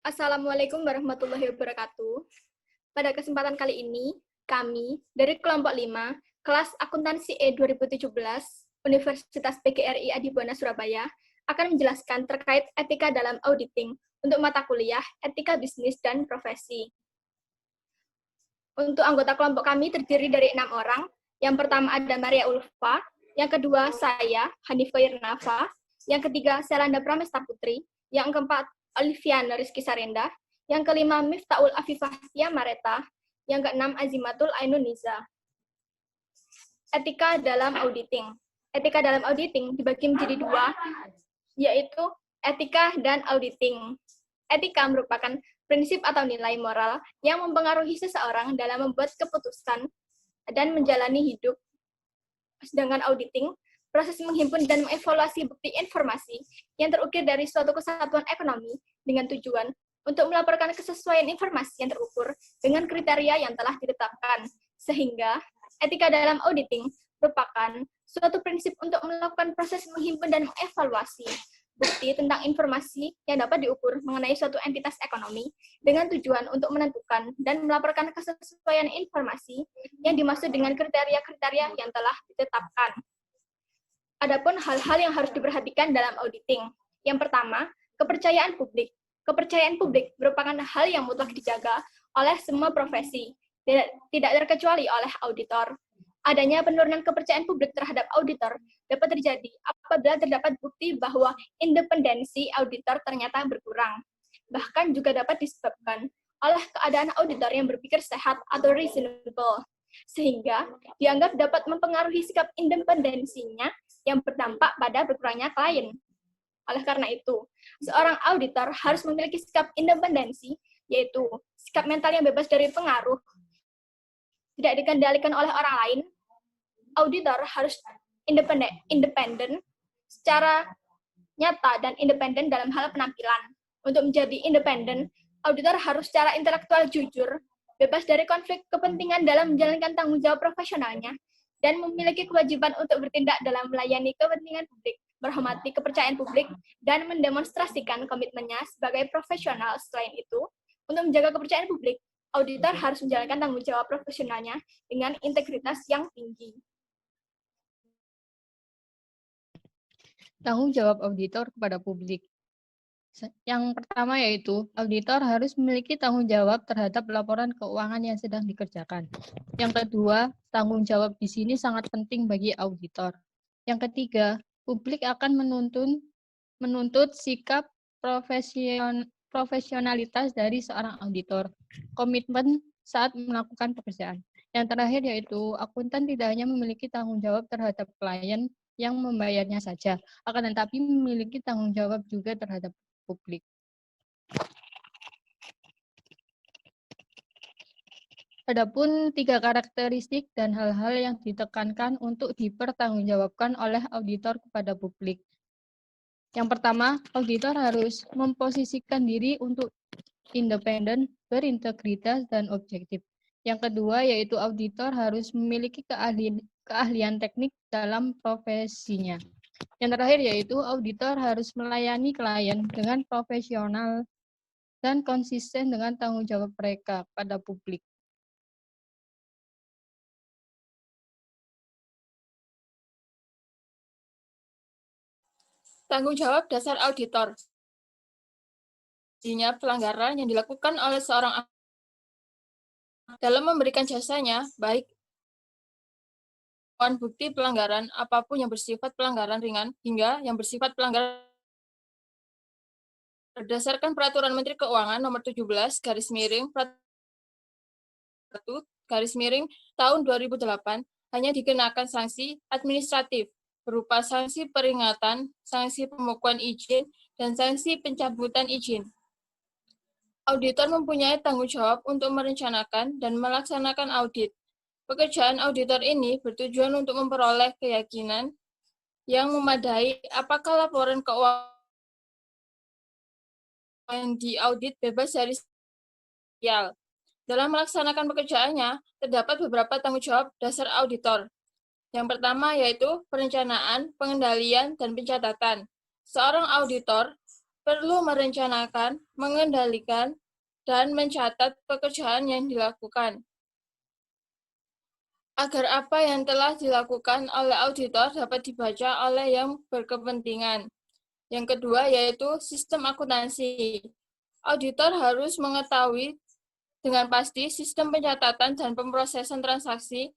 Assalamualaikum warahmatullahi wabarakatuh. Pada kesempatan kali ini, kami dari kelompok 5, kelas akuntansi E 2017, Universitas PGRI Adibuana Surabaya, akan menjelaskan terkait etika dalam auditing untuk mata kuliah etika bisnis dan profesi. Untuk anggota kelompok kami terdiri dari 6 orang. Yang pertama ada Maria Ulfa, yang kedua saya, Hanifah Irnafa, yang ketiga Selanda Pramesta Putri, yang keempat Oliviana Rizky Sarenda, yang kelima Miftaul Afifah Tia Mareta, yang keenam Azimatul Ainuniza. Etika dalam auditing. Etika dalam auditing dibagi menjadi dua, yaitu etika dan auditing. Etika merupakan prinsip atau nilai moral yang mempengaruhi seseorang dalam membuat keputusan dan menjalani hidup. Sedangkan auditing, proses menghimpun dan mengevaluasi bukti informasi yang terukir dari suatu kesatuan ekonomi dengan tujuan untuk melaporkan kesesuaian informasi yang terukur dengan kriteria yang telah ditetapkan. Sehingga etika dalam auditing merupakan suatu prinsip untuk melakukan proses menghimpun dan mengevaluasi bukti tentang informasi yang dapat diukur mengenai suatu entitas ekonomi dengan tujuan untuk menentukan dan melaporkan kesesuaian informasi yang dimaksud dengan kriteria-kriteria yang telah ditetapkan. Adapun hal-hal yang harus diperhatikan dalam auditing. Yang pertama, kepercayaan publik. Kepercayaan publik merupakan hal yang mutlak dijaga oleh semua profesi, tidak terkecuali oleh auditor. Adanya penurunan kepercayaan publik terhadap auditor dapat terjadi apabila terdapat bukti bahwa independensi auditor ternyata berkurang. Bahkan juga dapat disebabkan oleh keadaan auditor yang berpikir sehat atau reasonable, sehingga dianggap dapat mempengaruhi sikap independensinya yang berdampak pada berkurangnya klien. Oleh karena itu, seorang auditor harus memiliki sikap independensi, yaitu sikap mental yang bebas dari pengaruh, tidak dikendalikan oleh orang lain. Auditor harus independen secara nyata dan independen dalam hal penampilan. Untuk menjadi independen, auditor harus secara intelektual jujur, bebas dari konflik kepentingan dalam menjalankan tanggung jawab profesionalnya, dan memiliki kewajiban untuk bertindak dalam melayani kepentingan publik, menghormati kepercayaan publik, dan mendemonstrasikan komitmennya sebagai profesional. Selain itu, untuk menjaga kepercayaan publik, auditor harus menjalankan tanggung jawab profesionalnya dengan integritas yang tinggi. Tanggung jawab auditor kepada publik. Yang pertama yaitu, auditor harus memiliki tanggung jawab terhadap laporan keuangan yang sedang dikerjakan. Yang kedua, tanggung jawab di sini sangat penting bagi auditor. Yang ketiga, publik akan menuntut sikap profesionalitas dari seorang auditor, komitmen saat melakukan pekerjaan. Yang terakhir yaitu, akuntan tidak hanya memiliki tanggung jawab terhadap klien yang membayarnya saja, akan tetapi memiliki tanggung jawab juga terhadap publik. Adapun 3 karakteristik dan hal-hal yang ditekankan untuk dipertanggungjawabkan oleh auditor kepada publik. Yang pertama, auditor harus memposisikan diri untuk independen, berintegritas, dan objektif. Yang kedua, yaitu auditor harus memiliki keahlian teknik dalam profesinya. Yang terakhir, yaitu auditor harus melayani klien dengan profesional dan konsisten dengan tanggung jawab mereka pada publik. Tanggung jawab dasar auditor. Artinya pelanggaran yang dilakukan oleh seorang dalam memberikan jasanya, baik bukti pelanggaran apapun yang bersifat pelanggaran ringan hingga yang bersifat pelanggaran berdasarkan Peraturan Menteri Keuangan Nomor 17 tahun 2008 hanya dikenakan sanksi administratif berupa sanksi peringatan, sanksi pembekuan izin, dan sanksi pencabutan izin. Auditor mempunyai tanggung jawab untuk merencanakan dan melaksanakan audit. Pekerjaan auditor ini bertujuan untuk memperoleh keyakinan yang memadai apakah laporan keuangan yang diaudit bebas dari sial. Dalam melaksanakan pekerjaannya, terdapat beberapa tanggung jawab dasar auditor. Yang pertama yaitu perencanaan, pengendalian, dan pencatatan. Seorang auditor perlu merencanakan, mengendalikan, dan mencatat pekerjaan yang dilakukan, agar apa yang telah dilakukan oleh auditor dapat dibaca oleh yang berkepentingan. Yang kedua yaitu sistem akuntansi. Auditor harus mengetahui dengan pasti sistem pencatatan dan pemrosesan transaksi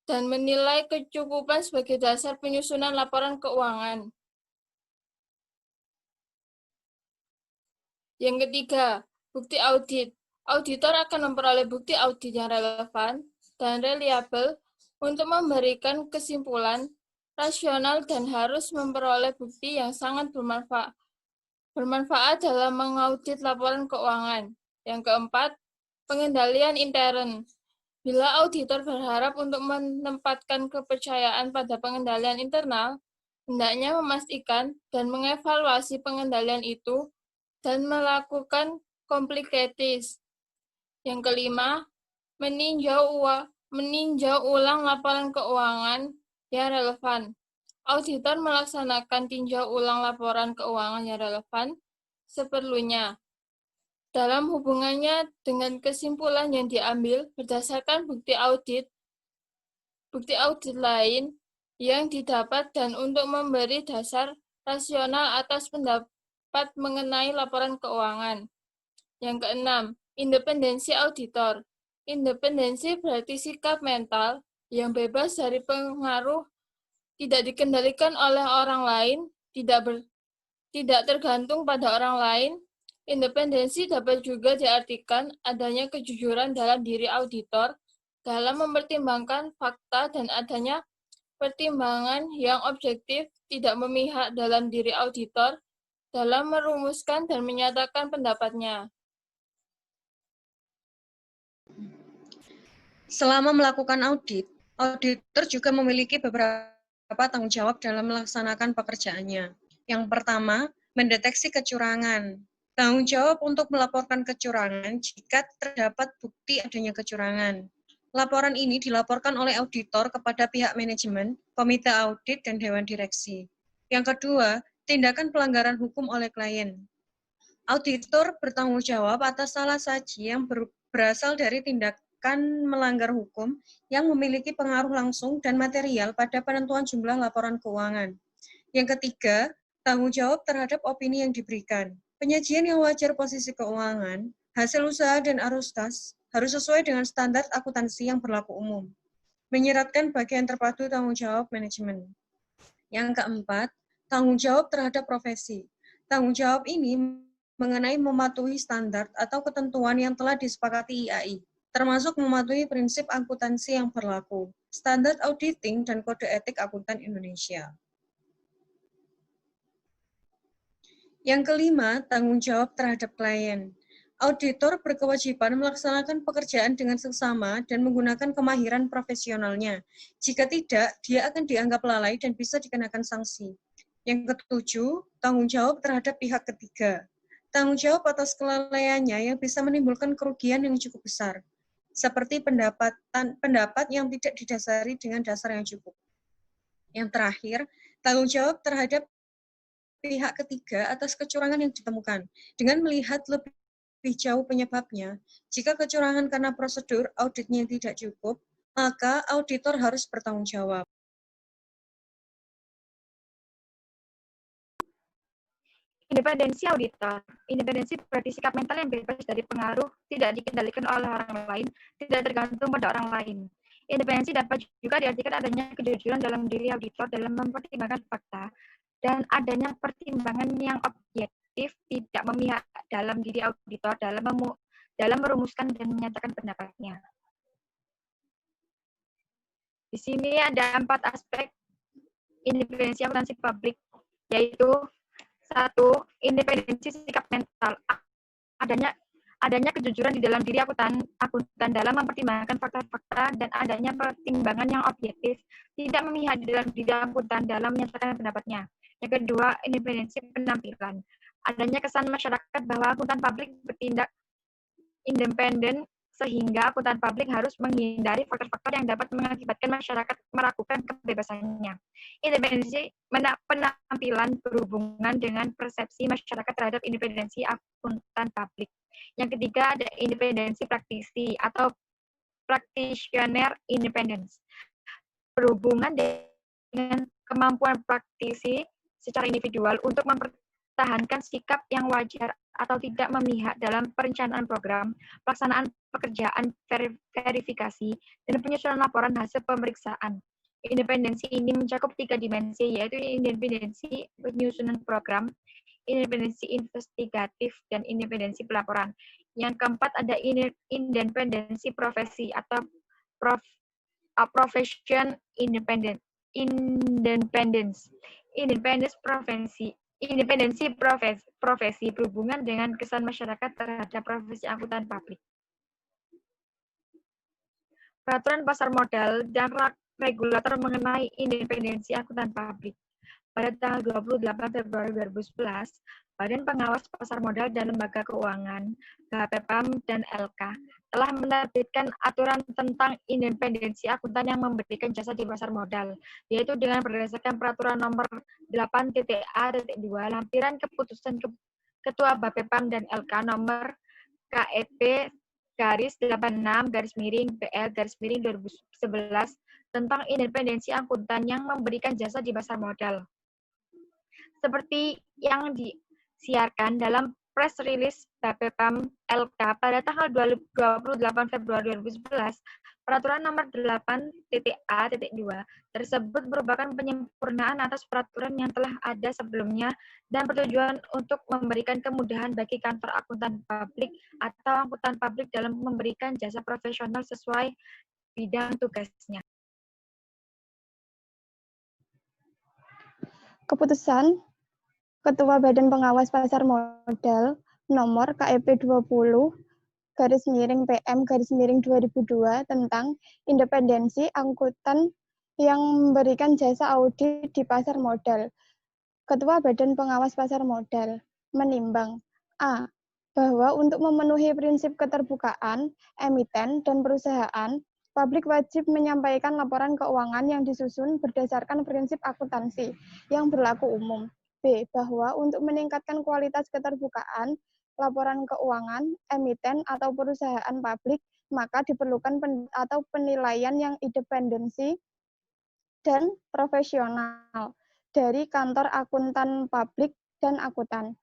dan menilai kecukupan sebagai dasar penyusunan laporan keuangan. Yang ketiga, bukti audit. Auditor akan memperoleh bukti audit yang relevan dan reliabel untuk memberikan kesimpulan rasional dan harus memperoleh bukti yang sangat bermanfaat dalam mengaudit laporan keuangan. Yang keempat, pengendalian intern. Bila auditor berharap untuk menempatkan kepercayaan pada pengendalian internal, hendaknya memastikan dan mengevaluasi pengendalian itu dan melakukan complicates. Yang kelima, meninjau ulang laporan keuangan yang relevan. Auditor melaksanakan tinjau ulang laporan keuangan yang relevan seperlunya dalam hubungannya dengan kesimpulan yang diambil berdasarkan bukti audit lain yang didapat dan untuk memberi dasar rasional atas pendapat mengenai laporan keuangan. Yang keenam, independensi auditor. Independensi berarti sikap mental yang bebas dari pengaruh, tidak dikendalikan oleh orang lain, tidak tergantung pada orang lain. Independensi dapat juga diartikan adanya kejujuran dalam diri auditor dalam mempertimbangkan fakta dan adanya pertimbangan yang objektif, tidak memihak dalam diri auditor dalam merumuskan dan menyatakan pendapatnya. Selama melakukan audit, auditor juga memiliki beberapa tanggung jawab dalam melaksanakan pekerjaannya. Yang pertama, mendeteksi kecurangan. Tanggung jawab untuk melaporkan kecurangan jika terdapat bukti adanya kecurangan. Laporan ini dilaporkan oleh auditor kepada pihak manajemen, komite audit, dan dewan direksi. Yang kedua, tindakan pelanggaran hukum oleh klien. Auditor bertanggung jawab atas salah saji yang berasal dari tindakan melanggar hukum yang memiliki pengaruh langsung dan material pada penentuan jumlah laporan keuangan. Yang ketiga, tanggung jawab terhadap opini yang diberikan. Penyajian yang wajar posisi keuangan, hasil usaha dan arus kas harus sesuai dengan standar akuntansi yang berlaku umum. Menyeratkan bagian terpadu tanggung jawab manajemen. Yang keempat, tanggung jawab terhadap profesi. Tanggung jawab ini mengenai mematuhi standar atau ketentuan yang telah disepakati IAI, termasuk mematuhi prinsip akuntansi yang berlaku, standar auditing, dan kode etik akuntan Indonesia. Yang kelima, tanggung jawab terhadap klien. Auditor berkewajiban melaksanakan pekerjaan dengan seksama dan menggunakan kemahiran profesionalnya. Jika tidak, dia akan dianggap lalai dan bisa dikenakan sanksi. Yang ketujuh, tanggung jawab terhadap pihak ketiga. Tanggung jawab atas kelalaiannya yang bisa menimbulkan kerugian yang cukup besar, seperti pendapat yang tidak didasari dengan dasar yang cukup. Yang terakhir, tanggung jawab terhadap pihak ketiga atas kecurangan yang ditemukan, dengan melihat lebih jauh penyebabnya. Jika kecurangan karena prosedur auditnya tidak cukup, maka auditor harus bertanggung jawab. Independensi auditor. Independensi berarti sikap mental yang bebas dari pengaruh, tidak dikendalikan oleh orang lain, tidak tergantung pada orang lain. Independensi dapat juga diartikan adanya kejujuran dalam diri auditor dalam mempertimbangkan fakta, dan adanya pertimbangan yang objektif, tidak memihak dalam diri auditor dalam merumuskan dan menyatakan pendapatnya. Di sini ada 4 aspek independensi akuntansi publik, yaitu 1. Independensi sikap mental. Adanya kejujuran di dalam diri akuntan dalam mempertimbangkan fakta-fakta dan adanya pertimbangan yang objektif, tidak memihak di dalam diri akuntan dalam menyatakan pendapatnya. Yang kedua, independensi penampilan. Adanya kesan masyarakat bahwa akuntan publik bertindak independen sehingga akuntan publik harus menghindari faktor-faktor yang dapat mengakibatkan masyarakat meragukan kebebasannya. Independensi penampilan berhubungan dengan persepsi masyarakat terhadap independensi akuntan publik. Yang ketiga ada independensi praktisi atau practitioner independence. Berhubungan dengan kemampuan praktisi secara individual untuk mempertahankan sikap yang wajar atau tidak memihak dalam perencanaan program, pelaksanaan pekerjaan verifikasi, dan penyusunan laporan hasil pemeriksaan. Independensi ini mencakup 3 dimensi, yaitu independensi penyusunan program, independensi investigatif, dan independensi pelaporan. Yang keempat ada independensi profesi atau profession independence. Independensi profesi berhubungan dengan kesan masyarakat terhadap profesi akuntan publik. Peraturan pasar modal dan regulator mengenai independensi akuntan publik. Pada tanggal 28 Februari 2011, Badan Pengawas Pasar Modal dan Lembaga Keuangan, BPAM dan LK, telah menerbitkan aturan tentang independensi akuntan yang memberikan jasa di pasar modal, yaitu dengan berdasarkan peraturan nomor 8.A.2 lampiran keputusan Ketua BPAM dan LK nomor KEP /86-PL/2011 tentang independensi akuntan yang memberikan jasa di pasar modal. Seperti yang disiarkan dalam press release BPAM LK pada tanggal 28 Februari 2011, peraturan nomor 8.A.2 tersebut merupakan penyempurnaan atas peraturan yang telah ada sebelumnya dan bertujuan untuk memberikan kemudahan bagi kantor akuntan publik atau akuntan publik dalam memberikan jasa profesional sesuai bidang tugasnya. Keputusan Ketua Badan Pengawas Pasar Modal nomor KEP 20/PM/2002 tentang independensi akuntan yang memberikan jasa audit di pasar modal. Ketua Badan Pengawas Pasar Modal menimbang A. Bahwa untuk memenuhi prinsip keterbukaan, emiten, dan perusahaan, publik wajib menyampaikan laporan keuangan yang disusun berdasarkan prinsip akuntansi yang berlaku umum. B. Bahwa untuk meningkatkan kualitas keterbukaan, laporan keuangan, emiten, atau perusahaan publik, maka diperlukan penilaian yang independensi dan profesional dari kantor akuntan publik dan akuntan.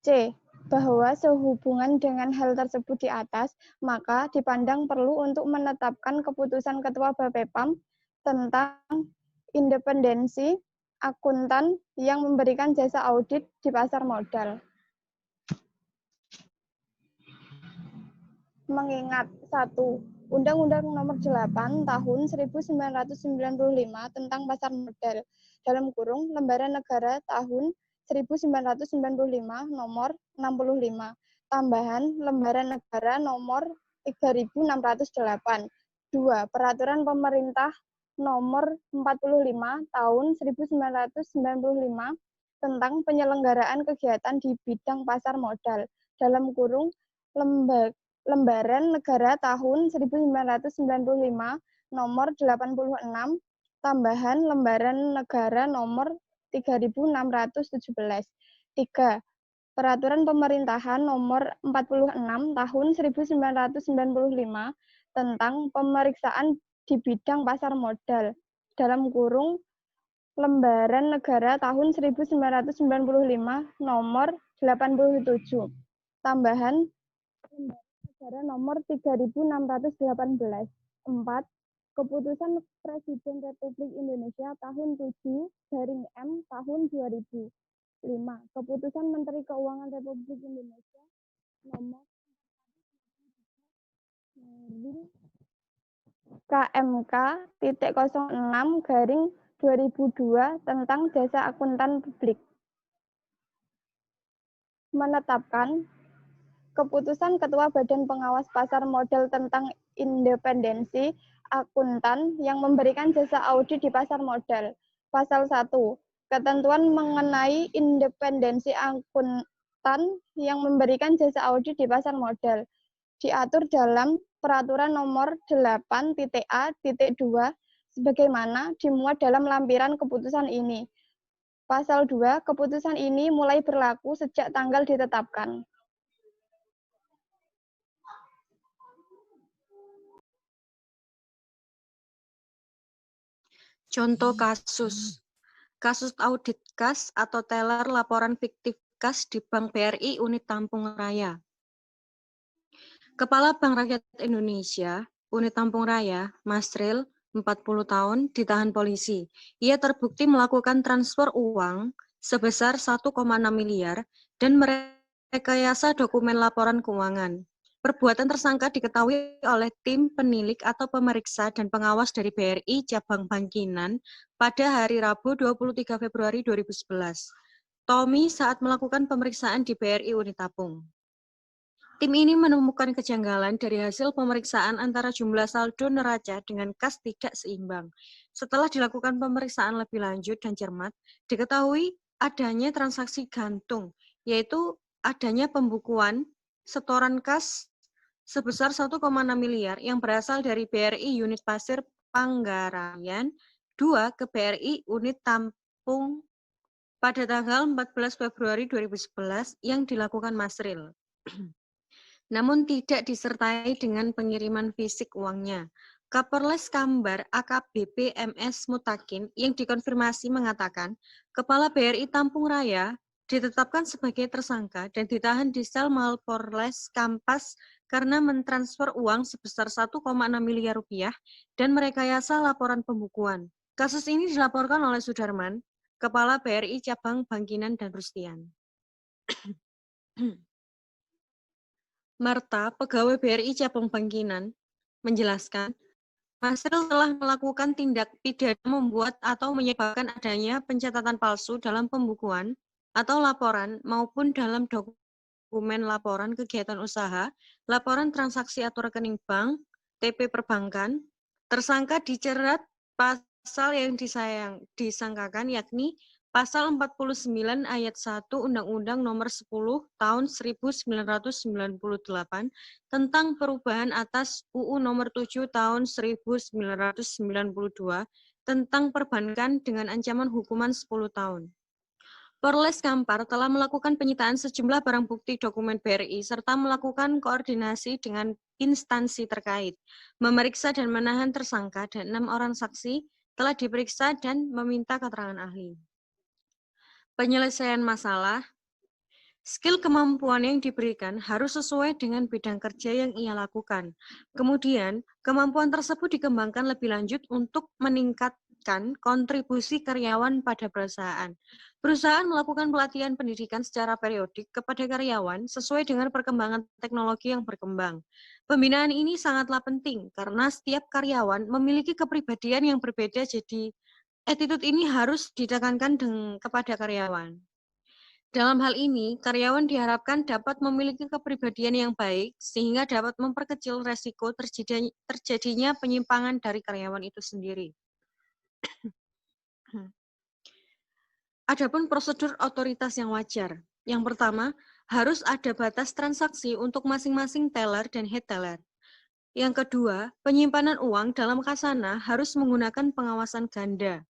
C. Bahwa sehubungan dengan hal tersebut di atas, maka dipandang perlu untuk menetapkan keputusan Ketua BPAM tentang independensi akuntan yang memberikan jasa audit di pasar modal. Mengingat 1. Undang-Undang Nomor 8 Tahun 1995 tentang Pasar Modal dalam kurung Lembaran Negara Tahun 1995 Nomor 65 tambahan Lembaran Negara Nomor 3608. 2. Peraturan Pemerintah Nomor 45 Tahun 1995 tentang penyelenggaraan kegiatan di bidang pasar modal dalam kurung Lembaran Negara Tahun 1995 Nomor 86 tambahan Lembaran Negara Nomor 3617. 3. Peraturan Pemerintahan Nomor 46 Tahun 1995 tentang pemeriksaan di bidang pasar modal dalam kurung Lembaran Negara Tahun 1995 Nomor 87 tambahan Negara Nomor 3618. 4. Keputusan Presiden Republik Indonesia Tahun 7/M Tahun 2000. 5. Keputusan Menteri Keuangan Republik Indonesia Nomor KMK.06/2002 tentang jasa akuntan publik. Menetapkan keputusan Ketua Badan Pengawas Pasar Modal tentang independensi akuntan yang memberikan jasa audit di pasar modal. Pasal 1. Ketentuan mengenai independensi akuntan yang memberikan jasa audit di pasar modal diatur dalam Peraturan Nomor 8.A.2 sebagaimana dimuat dalam lampiran keputusan ini. Pasal 2, keputusan ini mulai berlaku sejak tanggal ditetapkan. Contoh kasus. Kasus audit kas atau teller laporan fiktif kas di Bank BRI Unit Tampung Raya. Kepala Bank Rakyat Indonesia, Unit Tampung Raya, Masril, 40 tahun, ditahan polisi. Ia terbukti melakukan transfer uang sebesar 1,6 miliar dan merekayasa dokumen laporan keuangan. Perbuatan tersangka diketahui oleh tim penilik atau pemeriksa dan pengawas dari BRI Cabang Bangkinang pada hari Rabu 23 Februari 2011. Tommy saat melakukan pemeriksaan di BRI Unit Tampung. Tim ini menemukan kejanggalan dari hasil pemeriksaan antara jumlah saldo neraca dengan kas tidak seimbang. Setelah dilakukan pemeriksaan lebih lanjut dan cermat, diketahui adanya transaksi gantung, yaitu adanya pembukuan setoran kas sebesar 1,6 miliar yang berasal dari BRI Unit Pasir Panggarayan 2 ke BRI Unit Tampung pada tanggal 14 Februari 2011 yang dilakukan Masril. Namun tidak disertai dengan pengiriman fisik uangnya. Kapolres Kambar AKBP MS Mutakin yang dikonfirmasi mengatakan, Kepala BRI Tampung Raya ditetapkan sebagai tersangka dan ditahan di sel Mapolres Kampas karena mentransfer uang sebesar 1,6 miliar rupiah dan merekayasa laporan pembukuan. Kasus ini dilaporkan oleh Sudarman, Kepala BRI Cabang Bangkinang dan Rustian. Marta, pegawai BRI Cabang Bangkinang, menjelaskan, Masril telah melakukan tindak pidana membuat atau menyebabkan adanya pencatatan palsu dalam pembukuan atau laporan maupun dalam dokumen laporan kegiatan usaha, laporan transaksi atau rekening bank, TP perbankan. Tersangka dijerat pasal yang disangkakan yakni Pasal 49 ayat 1 Undang-Undang Nomor 10 Tahun 1998 tentang perubahan atas UU Nomor 7 Tahun 1992 tentang perbankan dengan ancaman hukuman 10 tahun. Polres Kampar telah melakukan penyitaan sejumlah barang bukti dokumen BRI serta melakukan koordinasi dengan instansi terkait, memeriksa dan menahan tersangka dan 6 orang saksi telah diperiksa dan meminta keterangan ahli. Penyelesaian masalah, skill kemampuan yang diberikan harus sesuai dengan bidang kerja yang ia lakukan. Kemudian, kemampuan tersebut dikembangkan lebih lanjut untuk meningkatkan kontribusi karyawan pada perusahaan. Perusahaan melakukan pelatihan pendidikan secara periodik kepada karyawan sesuai dengan perkembangan teknologi yang berkembang. Pembinaan ini sangatlah penting karena setiap karyawan memiliki kepribadian yang berbeda, jadi attitude ini harus ditekankan kepada karyawan. Dalam hal ini, karyawan diharapkan dapat memiliki kepribadian yang baik sehingga dapat memperkecil resiko terjadinya penyimpangan dari karyawan itu sendiri. Adapun prosedur otoritas yang wajar. Yang pertama, harus ada batas transaksi untuk masing-masing teller dan head teller. Yang kedua, penyimpanan uang dalam khazanah harus menggunakan pengawasan ganda.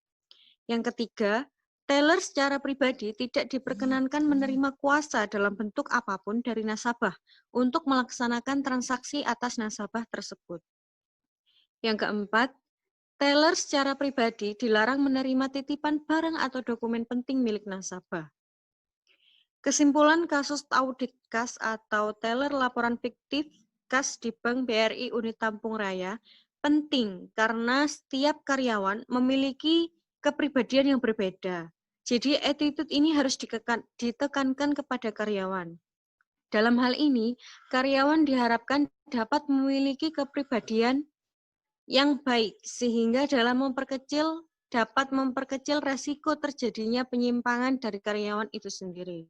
Yang ketiga, teller secara pribadi tidak diperkenankan menerima kuasa dalam bentuk apapun dari nasabah untuk melaksanakan transaksi atas nasabah tersebut. Yang keempat, teller secara pribadi dilarang menerima titipan barang atau dokumen penting milik nasabah. Kesimpulan kasus audit kas atau teller laporan fiktif kas di Bank BRI Unit Tampung Raya penting karena setiap karyawan memiliki kepribadian yang berbeda. Jadi attitude ini harus ditekankan kepada karyawan. Dalam hal ini, karyawan diharapkan dapat memiliki kepribadian yang baik sehingga dapat memperkecil resiko terjadinya penyimpangan dari karyawan itu sendiri.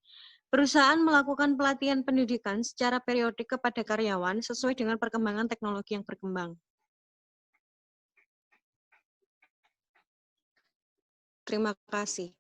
Perusahaan melakukan pelatihan pendidikan secara periodik kepada karyawan sesuai dengan perkembangan teknologi yang berkembang. Terima kasih.